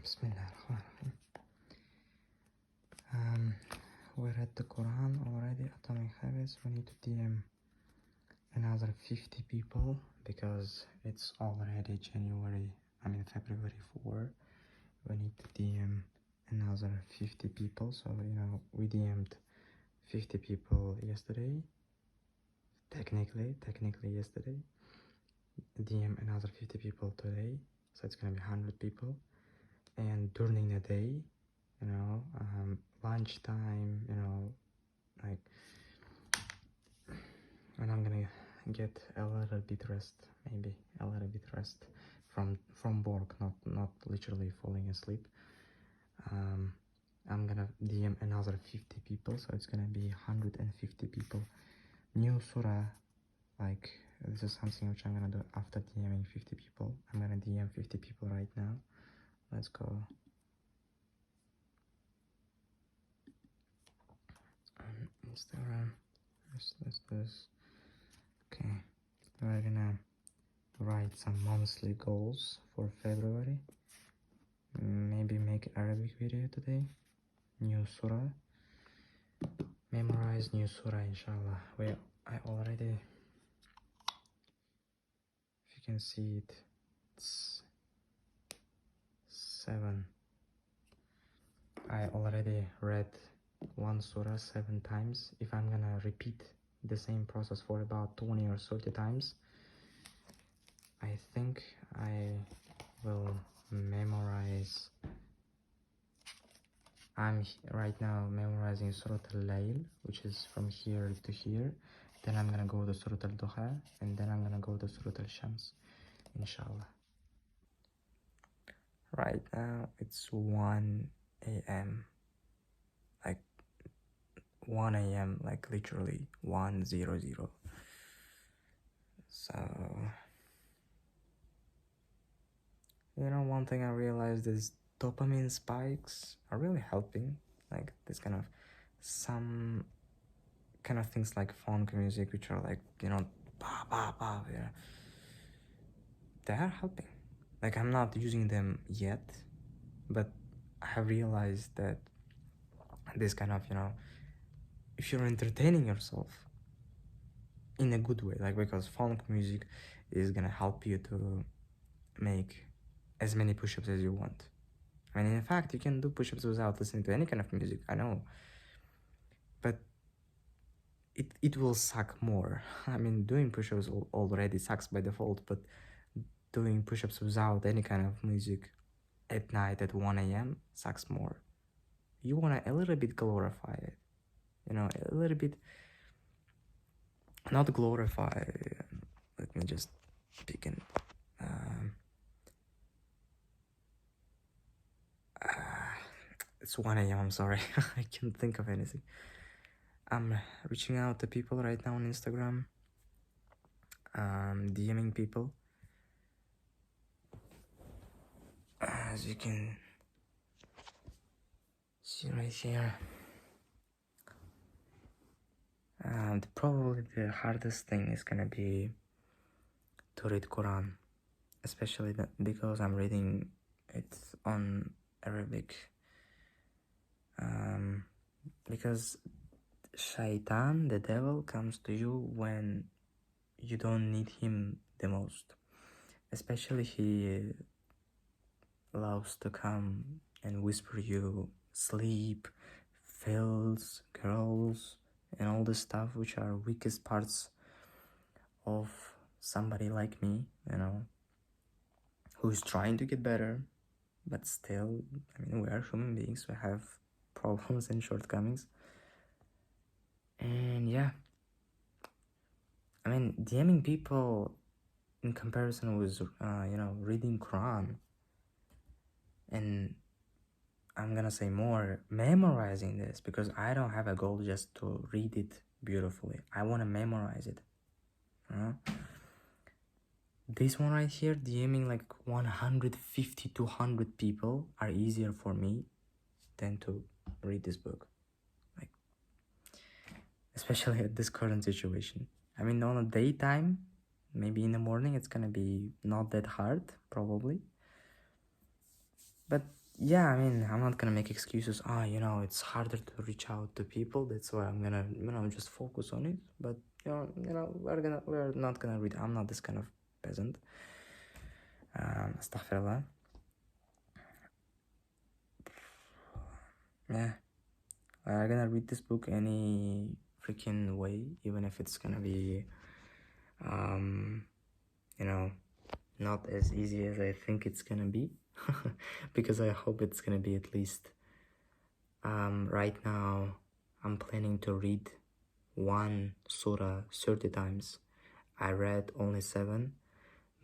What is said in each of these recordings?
Bismillahirrahmanirrahim. We read the Quran already, Atomic Habits. We need to DM another 50 people because it's already February 4. We need to DM another 50 people. So, we DM'd 50 people yesterday. Technically yesterday. DM another 50 people today. So it's gonna be 100 people. And during the day, lunchtime, like when I'm gonna get a little bit rest, maybe a little bit rest from work, not literally falling asleep. I'm gonna DM another 50 people, so it's gonna be 150 people. New surah, like this is something which I'm gonna do after DMing 50 people. I'm gonna DM 50 people right now. Let's go. Instagram. Let's do this. Okay, we're gonna write some monthly goals for February. Maybe make Arabic video today. New surah. Memorize new surah, inshallah. I already, if you can see it, it's 7. I already read one surah 7 times. If I'm gonna repeat the same process for about 20 or 30 times, I think I will memorize. I'm right now memorizing Surah Al-Layl, which is from here to here. Then I'm gonna go to Surah Al-Duha, and then I'm gonna go to Surah Al-Shams, inshallah. Right now it's 1 a.m. like 1 a.m. like literally 1:00. So one thing I realized is dopamine spikes are really helping, like this kind of some kind of things like funk music, which are like bah, bah, bah, yeah, they are helping. Like I'm not using them yet, but I have realized that this kind of if you're entertaining yourself in a good way, like because funk music is gonna help you to make as many push-ups as you want. I mean, in fact, you can do push-ups without listening to any kind of music, I know, but it will suck more. I mean, doing push-ups already sucks by default, but doing push-ups without any kind of music at night at 1 a.m. sucks more. You want to a little bit glorify it, a little bit, not glorify, let me just begin. It's 1 a.m. I'm sorry. I can't think of anything. I'm reaching out to people right now on Instagram, DMing people. As you can see right here, probably the hardest thing is gonna be to read Quran, especially because I'm reading it on Arabic. Because Shaitan, the devil, comes to you when you don't need him the most. Especially he loves to come and whisper you sleep, filth, girls, and all the stuff which are weakest parts of somebody like me, who's trying to get better, but still, we are human beings, we have problems and shortcomings. And yeah, DMing people in comparison with reading Quran, and I'm gonna say more, memorizing this, because I don't have a goal just to read it beautifully. I want to memorize it. This one right here, DMing like 150 to 100 people are easier for me than to read this book. Like, especially at this current situation. On a daytime, maybe in the morning, it's gonna be not that hard, probably. But yeah, I mean, I'm not gonna make excuses. It's harder to reach out to people. That's why I'm gonna, just focus on it. But we're not gonna read. I'm not this kind of peasant. Astaghfirullah. Yeah, I'm gonna read this book any freaking way, even if it's gonna be, um, not as easy as I think it's gonna be, because I hope it's gonna be at least. Right now, I'm planning to read one surah 30 times. I read only 7,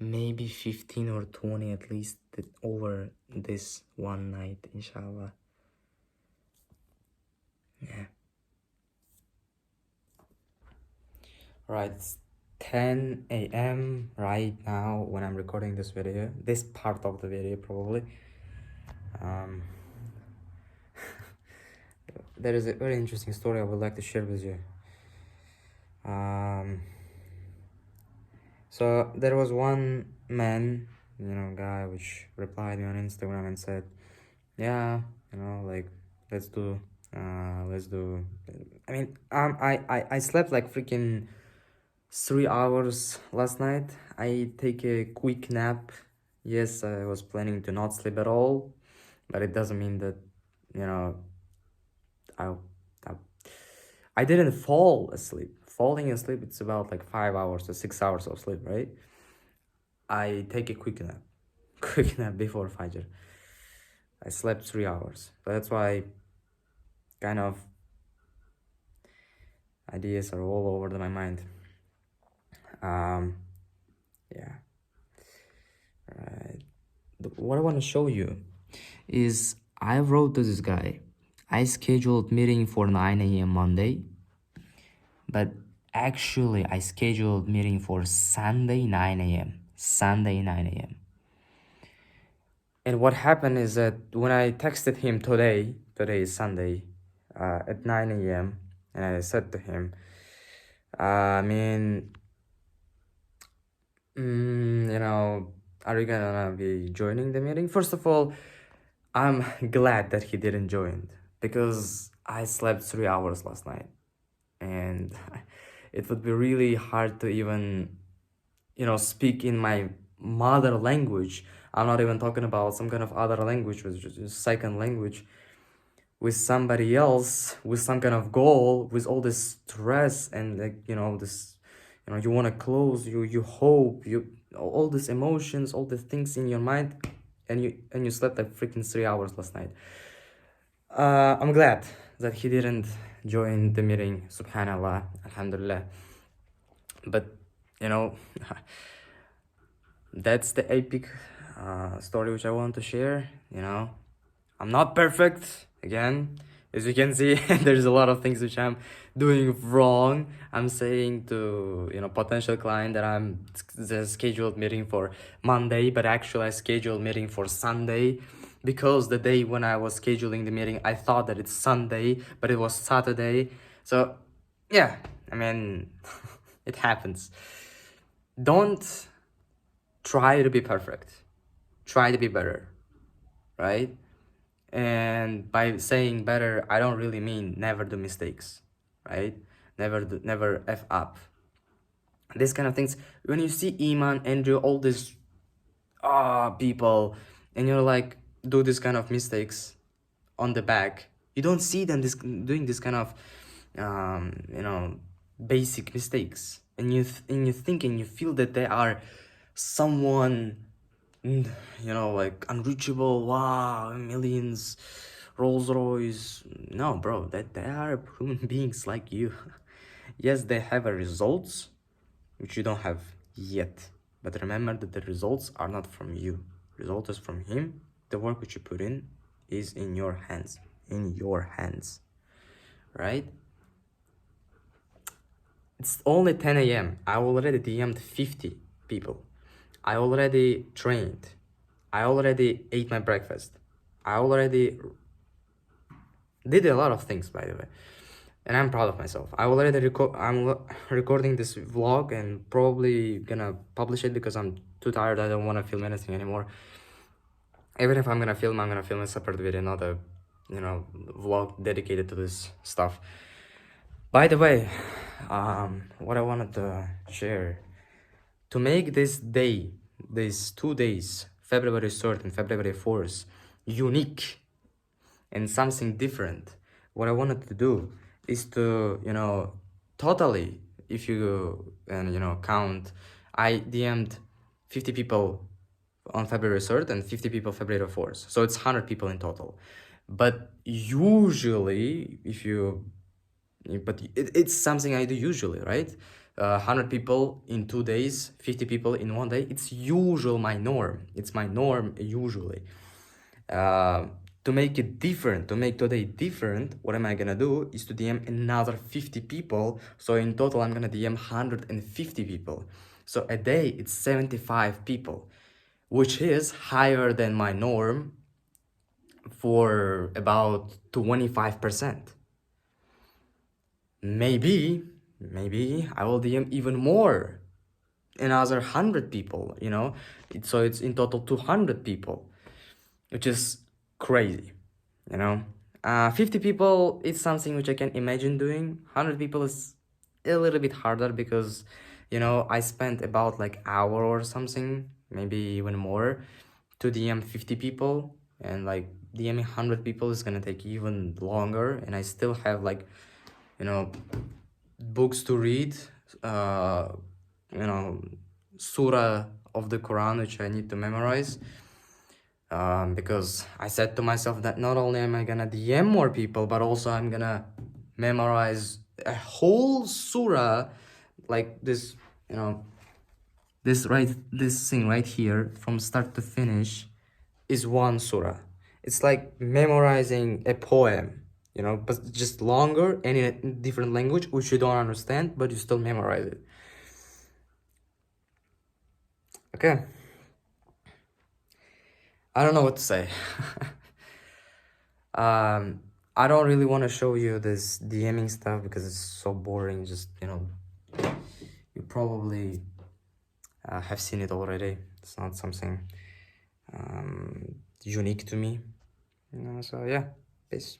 maybe 15 or 20 at least over this one night, inshallah. Yeah. Right, it's 10 a.m. right now when I'm recording this video. This part of the video, probably. There is a very interesting story I would like to share with you. So there was one man, guy, which replied me on Instagram and said, yeah, like, let's do. I mean, I slept like freaking 3 hours last night. I take a quick nap. Yes, I was planning to not sleep at all, but it doesn't mean that, I, I, I didn't fall asleep. Falling asleep, it's about like 5 hours to 6 hours of sleep, right? I take a quick nap. Quick nap before Fajr. I slept 3 hours. But that's why kind of ideas are all over my mind. Yeah. Right. What I want to show you is I wrote to this guy. I scheduled meeting for 9 a.m. Monday, but actually I scheduled meeting for Sunday 9 a.m. Sunday 9 a.m. And what happened is that when I texted him today is Sunday, at 9 a.m., and I said to him, are you gonna be joining the meeting? First of all, I'm glad that he didn't join, because I slept 3 hours last night, and it would be really hard to even, speak in my mother language. I'm not even talking about some kind of other language, which is second language, with somebody else, with some kind of goal, with all this stress and this, you want to close, you hope, all these emotions, all the things in your mind, and you slept like freaking 3 hours last night. I'm glad that he didn't join the meeting, subhanallah, alhamdulillah. But that's the epic story which I want to share. I'm not perfect, again, as you can see. There's a lot of things which I'm doing wrong. I'm saying to potential client that I'm the scheduled meeting for Monday, but actually I scheduled meeting for Sunday, because the day when I was scheduling the meeting I thought that it's Sunday, but it was Saturday. So yeah, I mean, it happens. Don't try to be perfect, try to be better, right? And by saying better, I don't really mean never do mistakes, right? Never f up. These kind of things. When you see Iman, Andrew, all these people, and you're like, do this kind of mistakes on the back, you don't see them doing this kind of basic mistakes, and you think and you feel that they are someone, like unreachable, wow, millions, Rolls Royce. No, bro, that they are human beings like you. Yes, they have a results which you don't have yet, but remember that the results are not from you. Result is from him. The work which you put in is in your hands, right? It's only 10 a.m. I already DM'd 50 people. I already trained. I already ate my breakfast. I already did a lot of things, by the way, and I'm proud of myself. I'm recording this vlog and probably gonna publish it because I'm too tired. I don't want to film anything anymore. Even if I'm gonna film a separate video, not a, vlog dedicated to this stuff. By the way, what I wanted to share, to make this day, these 2 days, February 3rd and February 4th, unique and something different, what I wanted to do is to, totally, if you, count, I DM'd 50 people on February 3rd and 50 people February 4th. So it's 100 people in total. But usually, it's something I do usually, right? 100 people in 2 days, 50 people in 1 day. It's usual, my norm. It's my norm usually. To make it different, to make today different, what am I gonna do is to DM another 50 people. So in total, I'm gonna DM 150 people. So a day, it's 75 people, which is higher than my norm for about 25%. Maybe I will DM even more, another 100 people, so it's in total 200 people, which is crazy, 50 people is something which I can imagine doing. 100 people is a little bit harder because, I spent about like hour or something, maybe even more, to DM 50 people, and like DMing 100 people is gonna take even longer, and I still have like, books to read, surah of the Quran which I need to memorize. Because I said to myself that not only am I gonna DM more people, but also I'm gonna memorize a whole surah, like this, this thing right here, from start to finish, is one surah. It's like memorizing a poem, but just longer and in a different language, which you don't understand, but you still memorize it. Okay. I don't know what to say. I don't really want to show you this DMing stuff because it's so boring. Just, you probably have seen it already. It's not something unique to me. So yeah, peace.